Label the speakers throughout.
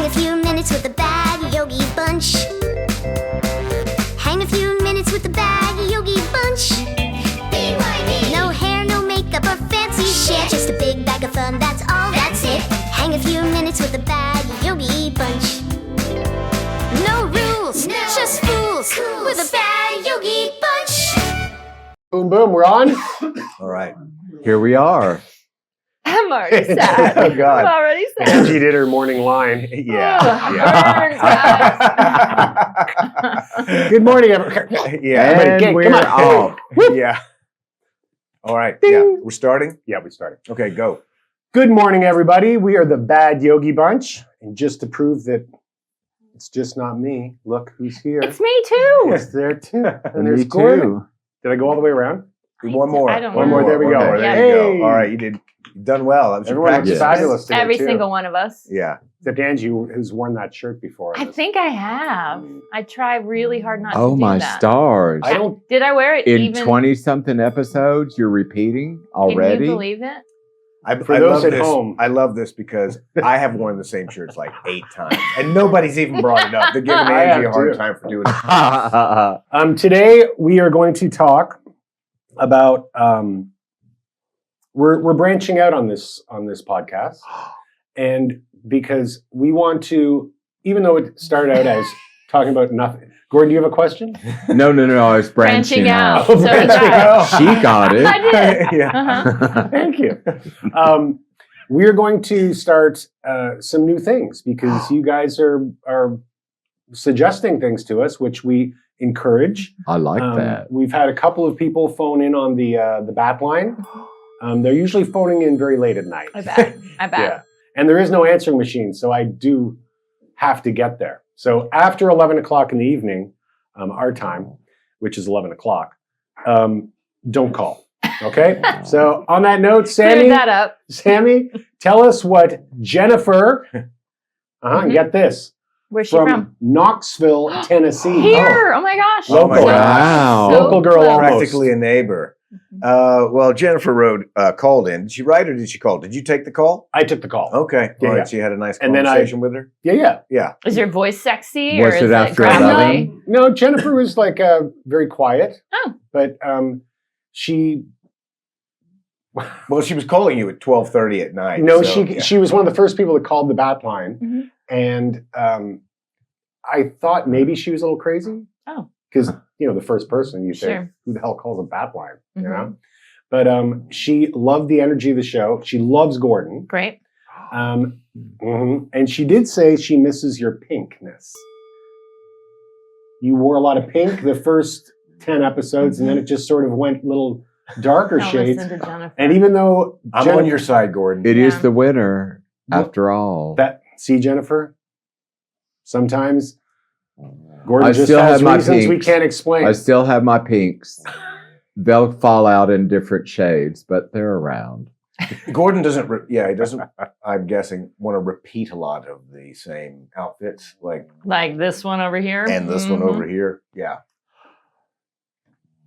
Speaker 1: a few minutes with the Bad Yogi Bunch. Hang a few minutes with the Bad Yogi Bunch. BYB. No hair, no makeup or fancy shit. Just a big bag of fun, that's all, that's it. Hang a few minutes with the Bad Yogi Bunch. No rules, just fools with a Bad Yogi Bunch.
Speaker 2: Boom, boom, we're on.
Speaker 3: All right.
Speaker 4: Here we are.
Speaker 5: I'm already sad.
Speaker 3: Oh, God.
Speaker 5: I'm already sad.
Speaker 2: Angee did her morning line.
Speaker 3: Yeah.
Speaker 2: Yeah. Good morning, everyone.
Speaker 3: Yeah.
Speaker 4: And we're off.
Speaker 3: Yeah. All right. Yeah. We're starting?
Speaker 2: Yeah, we started.
Speaker 3: Okay, go.
Speaker 2: Good morning, everybody. We are the Bad Yogi Bunch. And just to prove that it's just not me, look who's here.
Speaker 5: It's me too.
Speaker 2: It's there too. And there's
Speaker 4: Me
Speaker 2: Gordon.
Speaker 4: too.
Speaker 2: Did I go all the way around?
Speaker 3: One more.
Speaker 5: I don't
Speaker 2: One
Speaker 5: know.
Speaker 2: more. There we go.
Speaker 3: There
Speaker 5: Yeah.
Speaker 3: you go.
Speaker 2: Hey.
Speaker 3: All right. You've done well. That was your
Speaker 2: Everyone looks
Speaker 3: practice.
Speaker 2: fabulous today,
Speaker 5: Every
Speaker 2: too.
Speaker 5: single one of us.
Speaker 3: Yeah.
Speaker 2: Except Angee, who's worn that shirt before.
Speaker 5: I think I have. I try really hard not to
Speaker 4: Oh
Speaker 5: do
Speaker 4: my
Speaker 5: that.
Speaker 4: stars.
Speaker 2: I don't.
Speaker 5: Did I wear it
Speaker 4: In
Speaker 5: even?
Speaker 4: 20-something episodes, you're repeating already?
Speaker 5: Can you believe it?
Speaker 2: For
Speaker 3: I
Speaker 2: those
Speaker 3: love
Speaker 2: at
Speaker 3: this.
Speaker 2: home.
Speaker 3: I love this because I have worn the same shirts like 8 times, and nobody's even brought it up. They're giving
Speaker 2: I
Speaker 3: Angee
Speaker 2: have
Speaker 3: a hard
Speaker 2: too.
Speaker 3: time for doing it.
Speaker 2: Today we are going to talk about. We're branching out on this podcast, and because we want to, even though it started out as talking about nothing. Gordon, do you have a question?
Speaker 4: No, I was branching out.
Speaker 5: So did I.
Speaker 4: She got it.
Speaker 5: I did.
Speaker 3: Yeah.
Speaker 5: Uh-huh.
Speaker 2: Thank you. We're going to start some new things because you guys are suggesting things to us, which we encourage.
Speaker 4: I like that.
Speaker 2: We've had a couple of people phone in on the BAT line. They're usually phoning in very late at night.
Speaker 5: I bet.
Speaker 2: Yeah, and there is no answering machine, so I do have to get there. So after 11 o'clock in the evening, our time, which is 11 o'clock, don't call. Okay. So on that note,
Speaker 5: Cleared
Speaker 2: Sammy,
Speaker 5: that up.
Speaker 2: Sammy, tell us what Jennifer. Get this.
Speaker 5: Where's she from?
Speaker 2: Knoxville, Tennessee.
Speaker 5: Here. Oh my gosh.
Speaker 3: Oh my
Speaker 2: Local.
Speaker 4: Wow.
Speaker 5: So
Speaker 2: Local girl,
Speaker 5: close.
Speaker 2: almost.
Speaker 3: Practically a neighbor. Well, Jennifer called in. Did she write or did she call? Did you take the call?
Speaker 2: I took the call.
Speaker 3: Okay.
Speaker 2: Yeah,
Speaker 3: All right.
Speaker 2: yeah.
Speaker 3: So you had a nice
Speaker 2: And then
Speaker 3: conversation with her?
Speaker 2: Yeah.
Speaker 3: Yeah.
Speaker 5: Is your voice sexy
Speaker 4: Was
Speaker 5: or
Speaker 4: it
Speaker 5: is it
Speaker 4: after
Speaker 5: gravelly?
Speaker 4: 11?
Speaker 2: No, Jennifer was like very quiet.
Speaker 5: Oh.
Speaker 2: But she.
Speaker 3: Well, she was calling you at 12:30 at night.
Speaker 2: No,
Speaker 3: so,
Speaker 2: she was one of the first people that called the BAT line,
Speaker 5: Mhm.
Speaker 2: and I thought maybe she was a little crazy.
Speaker 5: Oh.
Speaker 2: Because the first person you think,
Speaker 5: Sure.
Speaker 2: who the hell calls a BAT line? You
Speaker 5: Mhm.
Speaker 2: know. But she loved the energy of the show. She loves Gordon.
Speaker 5: Great.
Speaker 2: And she did say she misses your pinkness. You wore a lot of pink the first 10 episodes, and then it just sort of went little darker
Speaker 5: I'll
Speaker 2: shades.
Speaker 5: listen to Jennifer.
Speaker 2: And even though
Speaker 3: I'm on your side, Gordon.
Speaker 4: It is
Speaker 5: Yeah.
Speaker 4: the winter, after all.
Speaker 2: see, Jennifer, sometimes Gordon
Speaker 4: I
Speaker 2: just
Speaker 4: still
Speaker 2: has
Speaker 4: have my
Speaker 2: reasons we
Speaker 4: pinks.
Speaker 2: can't explain.
Speaker 4: I still have my pinks. They'll fall out in different shades, but they're around.
Speaker 3: Gordon doesn't. He doesn't. I'm guessing want to repeat a lot of the same outfits,
Speaker 5: Like this one over here.
Speaker 3: and this one
Speaker 5: Mhm.
Speaker 3: over here. Yeah.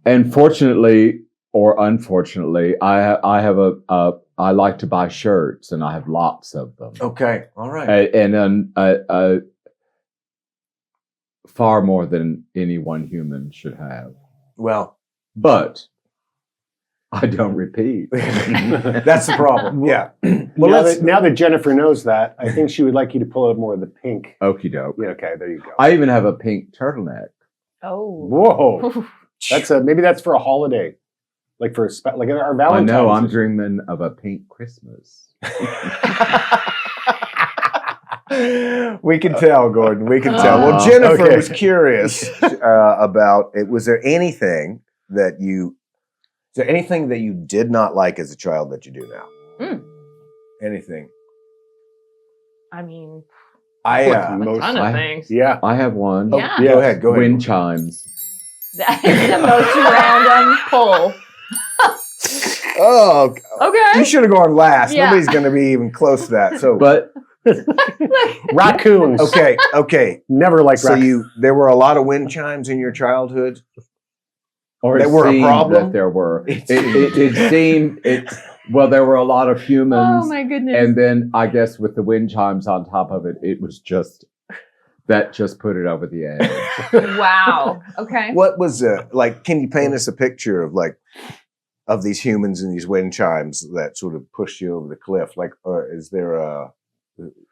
Speaker 4: And fortunately or unfortunately, I like to buy shirts, and I have lots of them.
Speaker 3: Okay. All right.
Speaker 4: And far more than any one human should have.
Speaker 3: Well,
Speaker 4: But I don't repeat.
Speaker 3: that's the problem. Yeah. Well,
Speaker 2: now that Jennifer knows that, I think she would like you to pull out more of the pink.
Speaker 4: Okie doke.
Speaker 2: Yeah, okay, there you go.
Speaker 4: I even have a pink turtleneck.
Speaker 5: Oh.
Speaker 2: Whoa, maybe that's for a holiday, like for like our
Speaker 4: I
Speaker 2: Valentine's.
Speaker 4: know, I'm dreaming of a pink Christmas.
Speaker 3: We can tell, Gordon. We can tell. Well, Jennifer
Speaker 2: Okay.
Speaker 3: was curious about it. Was there anything that you did not like as a child that you do now? Anything?
Speaker 5: I mean,
Speaker 3: I
Speaker 5: a ton of
Speaker 4: I-
Speaker 5: things.
Speaker 2: Yeah.
Speaker 4: I have one.
Speaker 5: Yeah.
Speaker 3: Go ahead.
Speaker 4: Wind chimes.
Speaker 5: That is the most random pull.
Speaker 3: Oh,
Speaker 5: Okay.
Speaker 3: you should have gone last.
Speaker 5: Yeah.
Speaker 3: Nobody's going to be even close to that. So,
Speaker 4: But
Speaker 2: Raccoons.
Speaker 3: okay.
Speaker 2: Never like
Speaker 3: So
Speaker 2: raccoons.
Speaker 3: there were a lot of wind chimes in your childhood.
Speaker 4: or
Speaker 3: That
Speaker 4: it
Speaker 3: were a
Speaker 4: seemed
Speaker 3: problem?
Speaker 4: that there were. It seemed Well, there were a lot of humans.
Speaker 5: Oh my goodness.
Speaker 4: And then I guess with the wind chimes on top of it, it was just put it over the edge.
Speaker 5: Wow. Okay.
Speaker 3: What was like? Can you paint us a picture of of these humans and these wind chimes that sort of push you over the cliff? Like, or is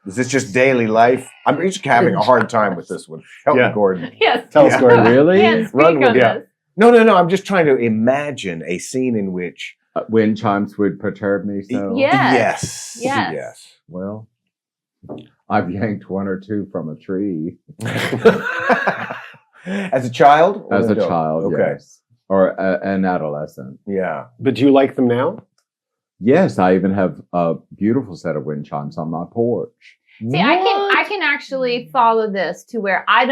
Speaker 3: this just daily life? I'm just having a hard time with this one. Help me, Gordon.
Speaker 5: Yes.
Speaker 2: Tell us, Gordon.
Speaker 4: Really?
Speaker 5: Can't speak
Speaker 3: Run with
Speaker 5: on
Speaker 3: it.
Speaker 5: this.
Speaker 3: No. I'm just trying to imagine a scene in which.
Speaker 4: Wind chimes would perturb me. So
Speaker 5: Yes.
Speaker 3: Yes.
Speaker 5: Yes.
Speaker 3: Yes.
Speaker 4: well, I've yanked one or two from a tree
Speaker 3: As a child? Or
Speaker 4: as
Speaker 3: an
Speaker 4: a
Speaker 3: adult?
Speaker 4: child.
Speaker 3: Okay.
Speaker 4: Yes. Or an adolescent.
Speaker 3: Yeah.
Speaker 2: But do you like them now?
Speaker 4: Yes, I even have a beautiful set of wind chimes on my porch.
Speaker 5: See, I can actually follow this to where I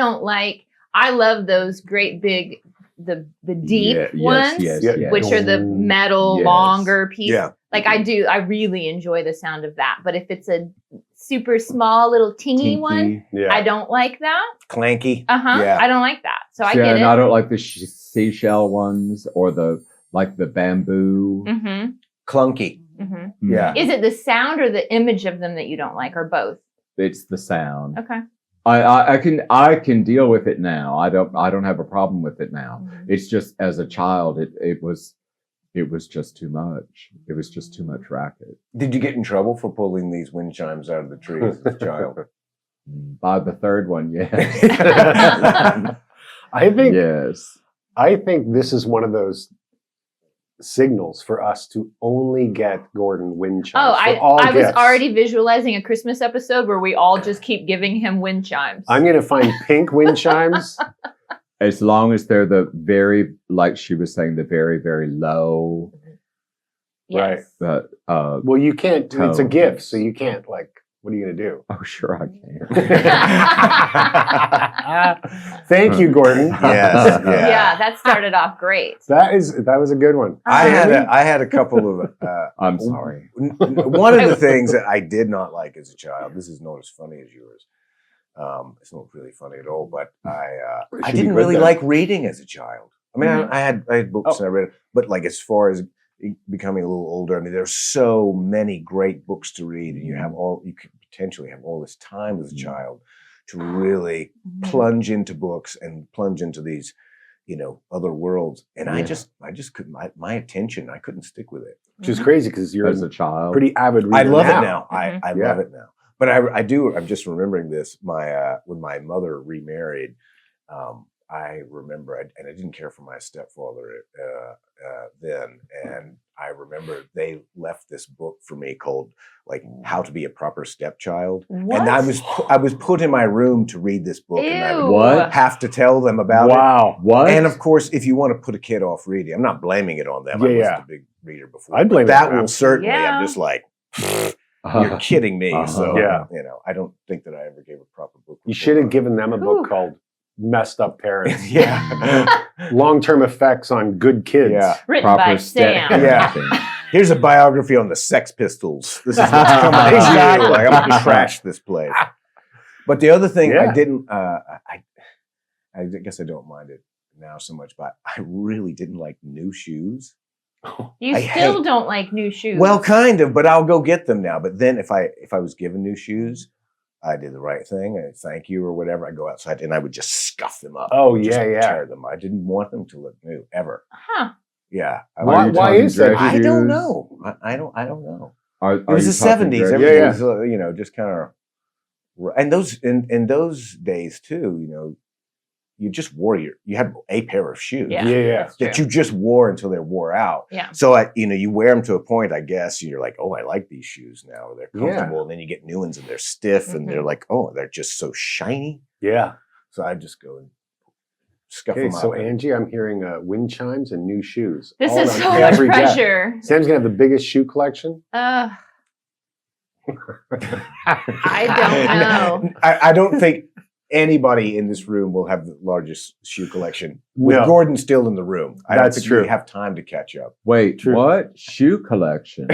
Speaker 5: love those great big the deep
Speaker 4: Yeah,
Speaker 5: ones,
Speaker 4: yes,
Speaker 2: Yeah.
Speaker 4: yes.
Speaker 5: which are the metal
Speaker 4: Yes.
Speaker 5: longer pieces.
Speaker 3: Yeah.
Speaker 5: Like I really enjoy the sound of that. But if it's a super small little tingy one,
Speaker 2: Yeah.
Speaker 5: I don't like that.
Speaker 3: Clanky.
Speaker 5: Uh-huh.
Speaker 3: Yeah.
Speaker 5: I don't like that. So I
Speaker 4: See,
Speaker 5: get
Speaker 4: and
Speaker 5: it.
Speaker 4: I don't like the seashell ones or the bamboo.
Speaker 5: Mm-hmm.
Speaker 3: Clunky.
Speaker 5: Mm-hmm.
Speaker 3: Yeah.
Speaker 5: Is it the sound or the image of them that you don't like, or both?
Speaker 4: It's the sound.
Speaker 5: Okay.
Speaker 4: I can deal with it now. I don't have a problem with it now.
Speaker 5: Mhm.
Speaker 4: It's just as a child, it was just too much. It was just too much racket.
Speaker 3: Did you get in trouble for pulling these wind chimes out of the trees as a child?
Speaker 4: By the third one, yes.
Speaker 2: I think
Speaker 4: Yes.
Speaker 2: I think this is one of those signals for us to only get Gordon wind chimes.
Speaker 5: Oh,
Speaker 2: for all
Speaker 5: I was
Speaker 2: gifts.
Speaker 5: already visualizing a Christmas episode where we all just keep giving him wind chimes.
Speaker 2: I'm going to find pink wind chimes.
Speaker 4: As long as they're the very, like she was saying, the very, very low.
Speaker 5: Yes.
Speaker 4: But
Speaker 2: Well, you can't. It's a
Speaker 4: Tones.
Speaker 2: gift, so you can't. Like, what are you going to do?
Speaker 4: oh, sure I can.
Speaker 2: Thank you, Gordon.
Speaker 3: Yes. Yeah.
Speaker 5: Yeah, that started off great.
Speaker 2: That was a good one.
Speaker 3: I
Speaker 2: Sammy?
Speaker 3: had a couple of.
Speaker 4: I'm sorry.
Speaker 3: One of the things that I did not like as a child. This is not as funny as yours. It's not really funny at all. But I
Speaker 2: should be
Speaker 3: didn't
Speaker 2: good
Speaker 3: really
Speaker 2: then.
Speaker 3: like reading as a child. I mean,
Speaker 5: Mhm.
Speaker 3: I had books and I read, but like as far as becoming a little older, I mean, there's so many great books to read, and you could potentially have all this time as a child to really plunge into books and plunge into these, other worlds. And I just couldn't. My attention, I couldn't stick with it.
Speaker 2: Which is crazy because you're
Speaker 4: As a
Speaker 2: a
Speaker 4: child.
Speaker 2: pretty avid reader.
Speaker 3: I love
Speaker 2: now.
Speaker 3: it now.
Speaker 5: Mhm.
Speaker 3: I
Speaker 2: Yeah.
Speaker 3: love it now. But I do. I'm just remembering this. When my mother remarried, I remember, and I didn't care for my stepfather then, and I remember they left this book for me called like How to Be a Proper Stepchild,
Speaker 5: What?
Speaker 3: and I was put in my room to read this book, and I would
Speaker 5: Ew.
Speaker 4: What?
Speaker 3: have to tell them about it.
Speaker 2: Wow.
Speaker 4: What?
Speaker 3: And of course, if you want to put a kid off reading, I'm not blaming it on them. I
Speaker 2: Yeah,
Speaker 3: wasn't
Speaker 2: yeah.
Speaker 3: a big reader before.
Speaker 2: I'd blame
Speaker 3: but
Speaker 2: it
Speaker 3: that
Speaker 2: on them.
Speaker 3: will certainly.
Speaker 5: Yeah.
Speaker 3: I'm just like, you're kidding me. So
Speaker 2: Yeah.
Speaker 3: I don't think that I ever gave a proper book.
Speaker 2: You
Speaker 3: report
Speaker 2: should have
Speaker 3: on it.
Speaker 2: given them a book
Speaker 5: Ooh.
Speaker 2: called "Messed Up Parents."
Speaker 3: Yeah.
Speaker 2: Long-term effects on good kids.
Speaker 3: Yeah.
Speaker 5: Written by Sam.
Speaker 3: Yeah. Here's a biography on the Sex Pistols. This is what's coming out.
Speaker 2: Exactly.
Speaker 3: Like, I'm going to trash this place. But the other thing I
Speaker 2: Yeah.
Speaker 3: didn't, I guess I don't mind it now so much, but I really didn't like new shoes.
Speaker 5: You
Speaker 3: I
Speaker 5: still
Speaker 3: hate-
Speaker 5: don't like new shoes.
Speaker 3: Well, kind of, but I'll go get them now. But then if I was given new shoes, I did the right thing. And thank you or whatever. I go outside and I would just scuff them up.
Speaker 2: Oh,
Speaker 3: Just
Speaker 2: yeah, yeah.
Speaker 3: tear them. I didn't want them to look new ever.
Speaker 5: Huh.
Speaker 3: Yeah.
Speaker 2: Why is that?
Speaker 3: I don't know. I don't know.
Speaker 4: Are
Speaker 3: It was
Speaker 4: you
Speaker 3: the
Speaker 4: talking
Speaker 3: 70s.
Speaker 4: dress
Speaker 3: Everything
Speaker 4: shoes?
Speaker 3: was, just kind of, and those in those days too, you just wore you had a pair of shoes
Speaker 5: Yeah.
Speaker 2: Yeah.
Speaker 5: That's
Speaker 3: that
Speaker 5: true.
Speaker 3: you just wore until they wore out.
Speaker 5: Yeah.
Speaker 3: So you wear them to a point, I guess, and you're like, oh, I like these shoes now. They're
Speaker 2: Yeah.
Speaker 3: comfortable, and then you get new ones and they're stiff, and they're
Speaker 5: Mhm.
Speaker 3: like, oh, they're just so shiny.
Speaker 2: Yeah.
Speaker 3: So I just go and scuff
Speaker 2: Okay,
Speaker 3: them
Speaker 2: so
Speaker 3: up.
Speaker 2: Angie, I'm hearing wind chimes and new shoes.
Speaker 5: This
Speaker 2: all
Speaker 5: is
Speaker 2: on
Speaker 5: so much
Speaker 2: every desk.
Speaker 5: pressure.
Speaker 2: Sam's gonna have the biggest shoe collection.
Speaker 5: I don't know.
Speaker 3: I don't think anybody in this room will have the largest shoe collection. With
Speaker 2: No.
Speaker 3: Gordon still in the room, I don't
Speaker 2: That's
Speaker 3: think
Speaker 2: true.
Speaker 3: we have time to catch up.
Speaker 4: Wait,
Speaker 2: True.
Speaker 4: what? Shoe collection?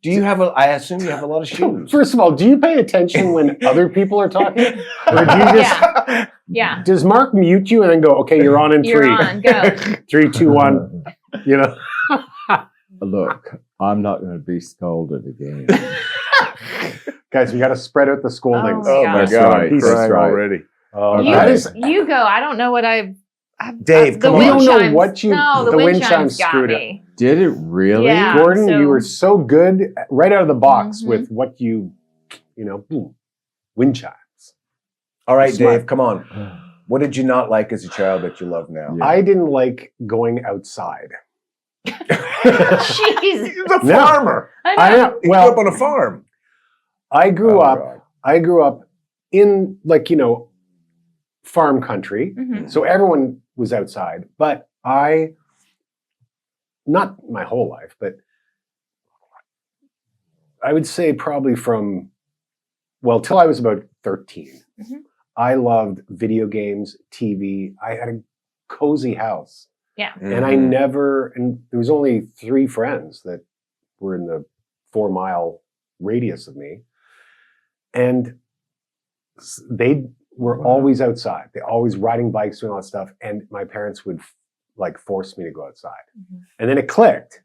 Speaker 3: Do you have I assume you have a lot of shoes.
Speaker 2: First of all, do you pay attention when other people are talking, or do you just?
Speaker 5: Yeah.
Speaker 2: Does Mark mute you and then go, "Okay, you're on in
Speaker 5: You're
Speaker 2: three,
Speaker 5: on. Go.
Speaker 2: 3, 2, 1." You know.
Speaker 4: Look, I'm not going to be scolded again.
Speaker 2: Guys, we got to spread out the scoldings.
Speaker 5: Oh
Speaker 3: Oh my
Speaker 5: That's
Speaker 3: God,
Speaker 4: right,
Speaker 3: I'm
Speaker 4: that's
Speaker 3: crying
Speaker 4: right.
Speaker 3: already.
Speaker 2: Oh,
Speaker 5: You,
Speaker 2: that is,
Speaker 5: you go. I don't know what
Speaker 3: Dave,
Speaker 5: the
Speaker 3: come on.
Speaker 5: wind
Speaker 2: You don't know
Speaker 5: chimes-
Speaker 2: what you-
Speaker 5: No,
Speaker 2: the
Speaker 5: the
Speaker 2: wind
Speaker 5: wind chimes
Speaker 2: chimes
Speaker 5: got
Speaker 2: screwed it.
Speaker 5: me.
Speaker 4: Did it really?
Speaker 5: Yeah.
Speaker 2: Gordon,
Speaker 5: so-
Speaker 2: you were so good right out of the box
Speaker 5: Mhm.
Speaker 2: with what you know, boom, wind chimes.
Speaker 3: All right,
Speaker 2: Smart.
Speaker 3: Dave, come on. What did you not like as a child that you love now?
Speaker 4: Yeah.
Speaker 2: I didn't like going outside.
Speaker 5: Jeez.
Speaker 3: He's a
Speaker 2: No.
Speaker 3: farmer.
Speaker 2: I know.
Speaker 3: He grew
Speaker 2: Well,
Speaker 3: up on a farm.
Speaker 2: I grew
Speaker 3: Oh,
Speaker 2: up.
Speaker 3: God.
Speaker 2: I grew up in farm country,
Speaker 5: Mhm.
Speaker 2: so everyone was outside. But not my whole life, but I would say probably till I was about 13.
Speaker 5: Mhm.
Speaker 2: I loved video games, TV. I had a cozy house. And I
Speaker 3: Mhm.
Speaker 2: and there was only 3 friends that were in the 4-mile radius of me. And they were
Speaker 4: Wow.
Speaker 2: always outside. They always riding bikes, doing all that stuff. And my parents would force me to go outside.
Speaker 5: Mhm.
Speaker 2: And then it clicked.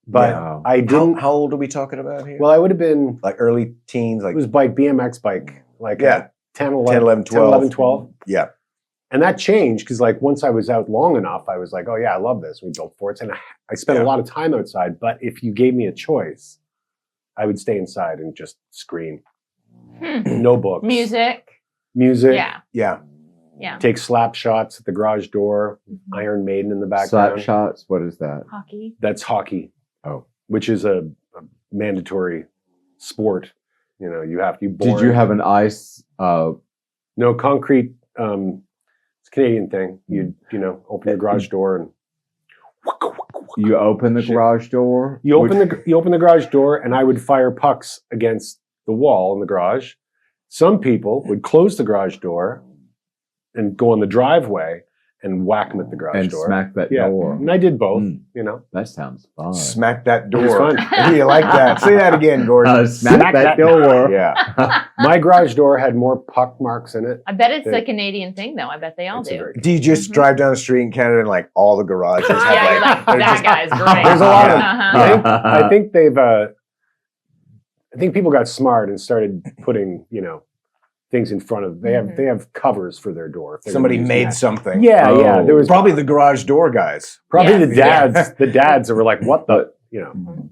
Speaker 2: But
Speaker 4: Yeah.
Speaker 2: I didn't,
Speaker 3: How old are we talking about here?
Speaker 2: well, I would have been,
Speaker 3: Like early teens,
Speaker 2: it
Speaker 3: like
Speaker 2: was BMX bike, like
Speaker 3: Yeah.
Speaker 2: 10,
Speaker 3: 10, 11, 12.
Speaker 2: 11, 12.
Speaker 3: yeah.
Speaker 2: And that changed because once I was out long enough, I was like, oh yeah, I love this. We built forts. And I spent
Speaker 3: Yeah.
Speaker 2: a lot of time outside. But if you gave me a choice, I would stay inside and just scream.
Speaker 5: Hmm.
Speaker 2: No books.
Speaker 5: Music.
Speaker 2: Music.
Speaker 5: Yeah.
Speaker 3: Yeah.
Speaker 5: Yeah.
Speaker 2: Take slap shots at the garage door.
Speaker 5: Mhm.
Speaker 2: Iron Maiden in the
Speaker 4: Slap
Speaker 2: background.
Speaker 4: shots? What is that?
Speaker 5: Hockey.
Speaker 2: That's hockey.
Speaker 4: Oh.
Speaker 2: Which is a mandatory sport. You have to be born.
Speaker 4: Did you have an ice?
Speaker 2: No concrete. It's a Canadian thing. You open the garage door and
Speaker 4: You open the
Speaker 2: Shit.
Speaker 4: garage door?
Speaker 2: you open the garage door, and I would fire pucks against the wall in the garage. Some people would close the garage door and go on the driveway and whack them at the garage
Speaker 4: and
Speaker 2: door.
Speaker 4: smack that
Speaker 2: Yeah.
Speaker 4: door.
Speaker 2: And I did both.
Speaker 4: Mm. That sounds fun.
Speaker 3: Smack that
Speaker 2: It was
Speaker 3: door.
Speaker 2: fun.
Speaker 3: You like that? Say that again, Gordon.
Speaker 4: Smack that door.
Speaker 3: Yeah.
Speaker 2: My garage door had more puck marks in it.
Speaker 5: I bet it's
Speaker 2: They-
Speaker 5: a Canadian thing, though. I bet they all
Speaker 2: It's a
Speaker 5: do.
Speaker 2: very-
Speaker 3: Do you just
Speaker 5: Mhm.
Speaker 3: drive down the street in Canada and like all the garages have
Speaker 5: Yeah, you're like,
Speaker 3: they're
Speaker 5: that
Speaker 3: just-
Speaker 5: guy's great.
Speaker 2: There's a lot of-
Speaker 5: Uh-huh.
Speaker 2: I think they've. I think people got smart and started putting things in front of. They
Speaker 5: Mhm.
Speaker 2: have covers for their door. if they're
Speaker 3: somebody
Speaker 2: gonna use
Speaker 3: made
Speaker 2: that.
Speaker 3: something.
Speaker 2: Yeah,
Speaker 4: Oh.
Speaker 2: yeah. There was
Speaker 3: Probably the garage door guys.
Speaker 2: probably
Speaker 5: Yeah.
Speaker 2: the dads. The dads that were like, "What the?"
Speaker 5: Mhm.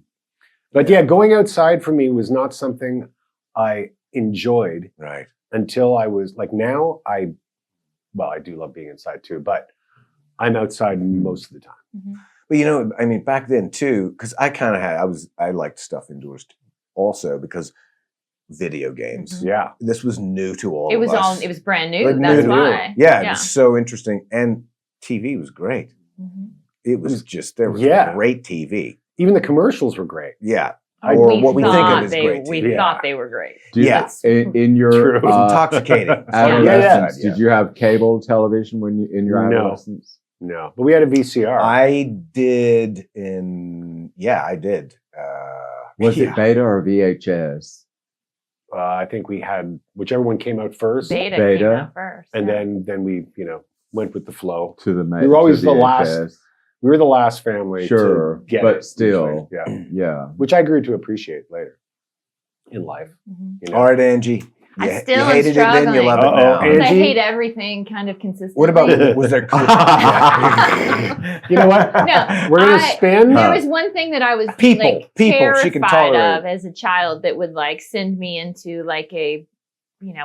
Speaker 2: But yeah, going outside for me was not something I enjoyed
Speaker 3: Right.
Speaker 2: until I was now. I do love being inside too, but I'm outside most of the time.
Speaker 5: Mhm.
Speaker 3: But I mean, back then too, because I kind of I liked stuff indoors also because video games.
Speaker 5: Mhm.
Speaker 2: Yeah,
Speaker 3: This was new to all
Speaker 5: It was
Speaker 3: of us.
Speaker 5: it was brand new.
Speaker 3: Like,
Speaker 5: That's
Speaker 3: new.
Speaker 5: why.
Speaker 3: Yeah, it was so interesting. And TV was great.
Speaker 5: Mhm.
Speaker 3: It was just, there was
Speaker 2: Yeah.
Speaker 3: great TV.
Speaker 2: even the commercials were great.
Speaker 3: Yeah.
Speaker 2: I-
Speaker 3: Or
Speaker 5: We
Speaker 3: what we think
Speaker 5: thought
Speaker 3: of as
Speaker 5: they-
Speaker 3: great
Speaker 5: We
Speaker 3: TV.
Speaker 2: Yeah.
Speaker 5: thought they were great.
Speaker 3: Yeah.
Speaker 4: In your
Speaker 2: True.
Speaker 3: It was intoxicating.
Speaker 4: adolescence,
Speaker 3: Yeah.
Speaker 4: did you have cable television in your
Speaker 2: No.
Speaker 4: adolescence?
Speaker 2: No, but we had a VCR.
Speaker 3: I did I did.
Speaker 4: Was
Speaker 3: yeah.
Speaker 4: it beta or VHS?
Speaker 2: I think we had whichever one came out first,
Speaker 5: Beta,
Speaker 4: Beta.
Speaker 5: came out first.
Speaker 2: and
Speaker 5: yeah.
Speaker 2: then we went with the flow.
Speaker 4: To the
Speaker 2: We were always
Speaker 4: to
Speaker 2: the last-
Speaker 4: VHS?
Speaker 2: We were the last family
Speaker 4: Sure,
Speaker 2: to get
Speaker 4: but
Speaker 2: it.
Speaker 4: still.
Speaker 2: Yeah,
Speaker 4: Yeah.
Speaker 2: which I grew to appreciate later in life.
Speaker 5: Mhm.
Speaker 3: All right, Angie.
Speaker 5: I
Speaker 3: You,
Speaker 5: still
Speaker 3: you
Speaker 5: am
Speaker 3: hated it then, you
Speaker 5: struggling.
Speaker 3: love it
Speaker 2: Uh-oh,
Speaker 3: now.
Speaker 2: Angie?
Speaker 5: Because I hate everything kind of consistently.
Speaker 3: What about, was there...
Speaker 2: You know what?
Speaker 5: No,
Speaker 2: We're gonna
Speaker 5: I-
Speaker 2: spin.
Speaker 5: There was one thing that I was
Speaker 3: People, she can
Speaker 5: terrified
Speaker 3: tolerate.
Speaker 5: of as a child that would send me into a,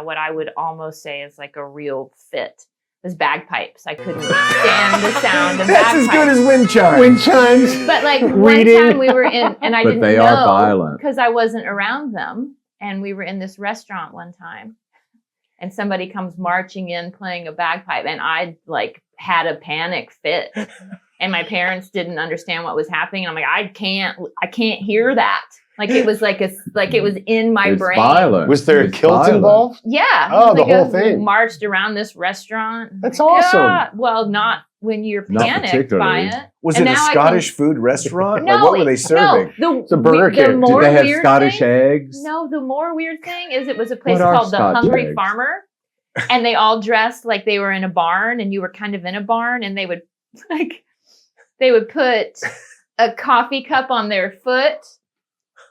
Speaker 5: what I would almost say is a real fit. Was bagpipes. I couldn't stand the sound of
Speaker 3: That's as
Speaker 5: bagpipes.
Speaker 3: good as wind chimes.
Speaker 2: Wind chimes.
Speaker 5: But one
Speaker 2: Reading.
Speaker 5: time we were in, and I
Speaker 4: But
Speaker 5: didn't
Speaker 4: they
Speaker 5: know
Speaker 4: are violent.
Speaker 5: because I wasn't around them, and we were in this restaurant one time, and somebody comes marching in playing a bagpipe, and I had a panic fit, and my parents didn't understand what was happening. And I'm like, I can't hear that. It was it was in my
Speaker 4: It's
Speaker 5: brain.
Speaker 4: violent.
Speaker 2: Was there a
Speaker 4: It's
Speaker 2: kilt
Speaker 4: violent.
Speaker 2: involved?
Speaker 5: Yeah.
Speaker 2: Oh,
Speaker 5: it
Speaker 2: the
Speaker 5: was
Speaker 2: whole thing.
Speaker 5: marched around this restaurant.
Speaker 2: That's awesome.
Speaker 5: Yeah. Well, not when you're
Speaker 4: Not
Speaker 5: panicked by
Speaker 4: particularly.
Speaker 5: it.
Speaker 3: Was
Speaker 5: And
Speaker 3: it a
Speaker 5: now I
Speaker 3: Scottish food restaurant?
Speaker 5: No,
Speaker 3: What were they serving?
Speaker 5: No,
Speaker 2: It's a Burger King.
Speaker 5: The
Speaker 2: Did
Speaker 5: more
Speaker 4: Did they have
Speaker 5: weird
Speaker 4: Scottish
Speaker 5: thing,
Speaker 4: eggs?
Speaker 5: No, the more weird thing is it was a place
Speaker 4: What are
Speaker 5: called the
Speaker 4: Scotch
Speaker 5: Hungry
Speaker 4: eggs?
Speaker 5: Farmer, and they all dressed like they were in a barn, and you were kind of in a barn, and they would put a coffee cup on their foot.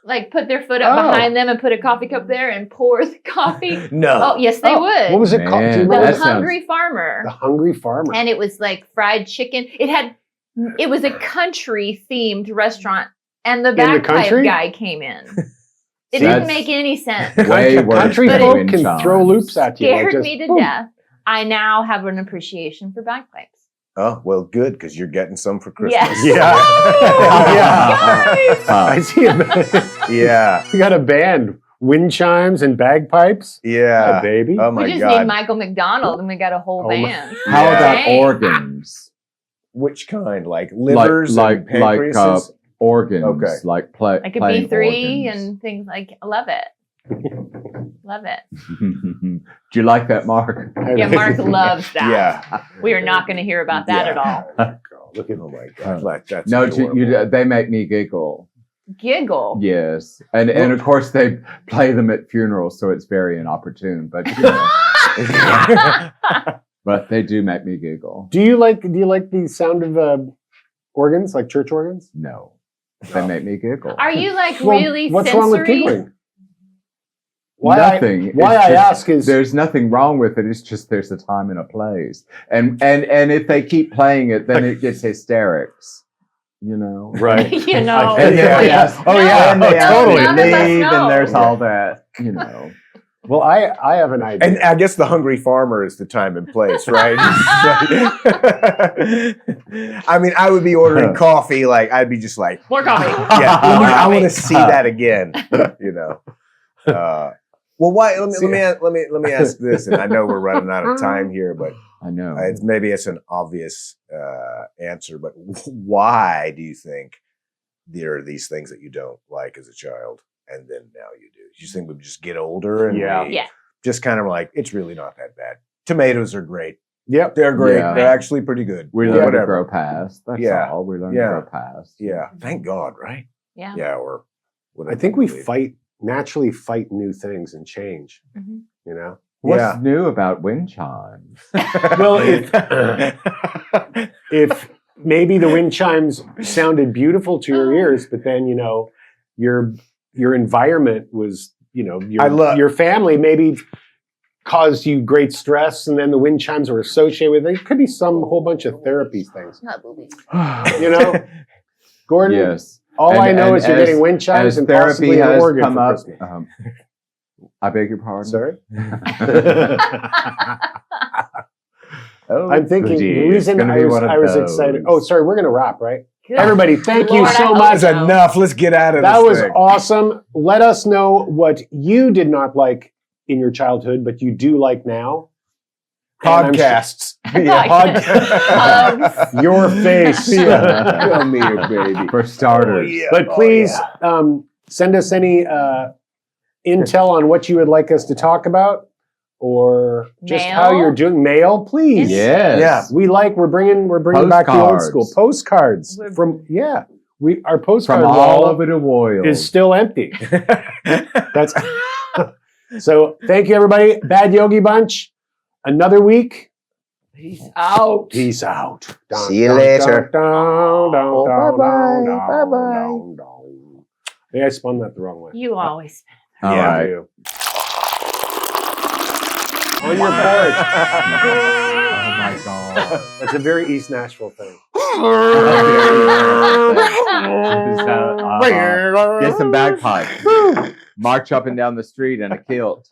Speaker 5: Like put their foot up behind them and put a coffee cup there and pour the coffee.
Speaker 3: No.
Speaker 5: Oh, yes, they would.
Speaker 2: What was it called? Do you
Speaker 4: Man,
Speaker 2: remember?
Speaker 5: The Hungry Farmer.
Speaker 2: The Hungry Farmer.
Speaker 5: And it was like fried chicken. It was a country themed restaurant, and the
Speaker 2: the
Speaker 5: bagpipe
Speaker 2: country?
Speaker 5: guy came in. It
Speaker 4: See,
Speaker 5: didn't
Speaker 4: that's-
Speaker 5: make any sense.
Speaker 4: Way worse
Speaker 2: Country
Speaker 4: than
Speaker 2: folk
Speaker 4: wind
Speaker 2: can
Speaker 4: chimes.
Speaker 2: throw loops at you.
Speaker 5: Scared
Speaker 2: just,
Speaker 5: me to
Speaker 2: boom.
Speaker 5: death. I now have an appreciation for bagpipes.
Speaker 3: Oh, well, good, because you're getting some for Christmas.
Speaker 5: Yes.
Speaker 2: Yeah. I see it.
Speaker 3: Yeah.
Speaker 2: We got a band. Wind chimes and bagpipes.
Speaker 3: Yeah.
Speaker 2: Yeah, baby.
Speaker 3: Oh, my
Speaker 5: We just
Speaker 3: God.
Speaker 5: need Michael McDonald, and we got a whole
Speaker 2: Oh, my-
Speaker 5: band.
Speaker 4: How
Speaker 3: Yeah.
Speaker 4: about
Speaker 5: Dang.
Speaker 4: organs?
Speaker 3: Which kind? Like livers
Speaker 4: like
Speaker 3: and pancreases?
Speaker 4: organs,
Speaker 3: Okay.
Speaker 4: like play.
Speaker 5: Like a
Speaker 4: playing
Speaker 5: B3
Speaker 4: organs.
Speaker 5: and things like. I love it. Love it.
Speaker 4: Do you like that, Mark?
Speaker 5: Yeah, Mark loves that.
Speaker 3: Yeah.
Speaker 5: We are not going to hear about that at all.
Speaker 2: Look at
Speaker 3: Oh, my God. That's
Speaker 4: No,
Speaker 3: adorable.
Speaker 4: they make me giggle.
Speaker 5: Giggle.
Speaker 4: Yes, and of course they play them at funerals, so it's very inopportune. But but they do make me giggle.
Speaker 2: Do you like the sound of organs, like church organs?
Speaker 4: No, they make me giggle.
Speaker 5: Are you like
Speaker 2: Well,
Speaker 5: really
Speaker 2: what's
Speaker 5: sensory?
Speaker 2: wrong with giggling?
Speaker 4: Nothing.
Speaker 2: Why
Speaker 4: It's
Speaker 2: I
Speaker 4: just-
Speaker 2: ask is
Speaker 4: there's nothing wrong with it. It's just there's a time and a place, and if they keep playing it, then it gets hysterics. You know,
Speaker 2: right.
Speaker 5: You know.
Speaker 4: And then
Speaker 2: Yeah,
Speaker 4: they
Speaker 2: yeah.
Speaker 4: ask,
Speaker 2: Oh, yeah.
Speaker 4: and they
Speaker 2: Oh,
Speaker 4: ask
Speaker 2: totally.
Speaker 4: me
Speaker 5: None
Speaker 4: to
Speaker 5: of us
Speaker 4: leave,
Speaker 5: know.
Speaker 4: and there's all that. You know,
Speaker 2: Well, I have an idea.
Speaker 3: And I guess the Hungry Farmer is the time and place, right? I mean, I would be ordering coffee. Like, I'd be just like,
Speaker 5: More coffee.
Speaker 3: yeah,
Speaker 5: More
Speaker 3: I want to
Speaker 5: coffee.
Speaker 3: see that again. You know. Well, why? Let me ask this, and I know we're running out of time here, but
Speaker 4: I know.
Speaker 3: maybe it's an obvious answer. But why do you think there are these things that you don't like as a child, and then now you do? Do you think we just get older and
Speaker 2: Yeah.
Speaker 3: we
Speaker 5: Yeah.
Speaker 3: just kind of like it's really not that bad? Tomatoes are great.
Speaker 2: Yep.
Speaker 3: They're great.
Speaker 4: Yeah.
Speaker 3: They're actually pretty good.
Speaker 4: We
Speaker 3: Yeah,
Speaker 4: learn to
Speaker 3: whatever.
Speaker 4: grow past. That's
Speaker 3: Yeah.
Speaker 4: all. We learn
Speaker 3: Yeah.
Speaker 4: to grow past.
Speaker 3: Yeah. Thank God, right?
Speaker 5: Yeah.
Speaker 3: Yeah. Or
Speaker 2: I think we naturally fight new things and change.
Speaker 5: Mhm.
Speaker 2: You know.
Speaker 4: What's
Speaker 3: Yeah.
Speaker 4: new about wind chimes?
Speaker 2: Well, if maybe the wind chimes sounded beautiful to your ears, but then your environment was your family maybe caused you great stress, and then the wind chimes were associated with it. It could be some whole bunch of therapy things.
Speaker 5: Not boobies.
Speaker 2: You know, Gordon.
Speaker 4: Yes.
Speaker 2: All
Speaker 4: And-
Speaker 2: I know
Speaker 4: and
Speaker 2: is you're
Speaker 4: as-
Speaker 2: getting wind chimes
Speaker 4: As
Speaker 2: and
Speaker 4: therapy
Speaker 2: possibly an
Speaker 4: has
Speaker 2: organ
Speaker 4: come
Speaker 2: for
Speaker 4: up,
Speaker 2: Christmas.
Speaker 4: I beg your pardon.
Speaker 2: Sorry.
Speaker 4: Oh,
Speaker 2: I'm thinking
Speaker 4: goody.
Speaker 2: the
Speaker 4: It's
Speaker 2: reason
Speaker 4: gonna
Speaker 2: I
Speaker 4: be
Speaker 2: was,
Speaker 4: one of
Speaker 2: I was
Speaker 4: those.
Speaker 2: excited. Oh, sorry, we're gonna wrap, right?
Speaker 5: Good.
Speaker 2: Everybody, thank you
Speaker 5: Lord,
Speaker 2: so
Speaker 5: I
Speaker 2: much.
Speaker 5: hope
Speaker 3: That's enough. Let's get out of
Speaker 2: That
Speaker 3: this
Speaker 2: was
Speaker 3: thing.
Speaker 2: awesome. Let us know what you did not like in your childhood, but you do like now. And I'm
Speaker 3: Podcasts.
Speaker 5: Hugs.
Speaker 2: Your face.
Speaker 3: Come here, baby.
Speaker 4: For starters.
Speaker 2: But please send us any intel on what you would like us to talk about, or just how
Speaker 5: Mail?
Speaker 2: you're doing. Mail, please.
Speaker 4: Yes.
Speaker 3: Yeah.
Speaker 2: We're bringing back the old school postcards
Speaker 5: We're-
Speaker 2: from our postcard
Speaker 4: From all
Speaker 2: wall
Speaker 4: over the world.
Speaker 2: is still empty. That's so. Thank you, everybody. Bad Yogi Bunch. Another week.
Speaker 5: Peace out.
Speaker 2: Peace out.
Speaker 3: See you later.
Speaker 2: Bye-bye.
Speaker 3: Bye-bye.
Speaker 2: I think I spun that the wrong way.
Speaker 5: You always.
Speaker 4: All
Speaker 3: Yeah.
Speaker 4: right.
Speaker 2: You. On your porch.
Speaker 4: Oh my God.
Speaker 2: That's a very East Nashville thing.
Speaker 4: Get some bagpipes. March up and down the street in a kilt.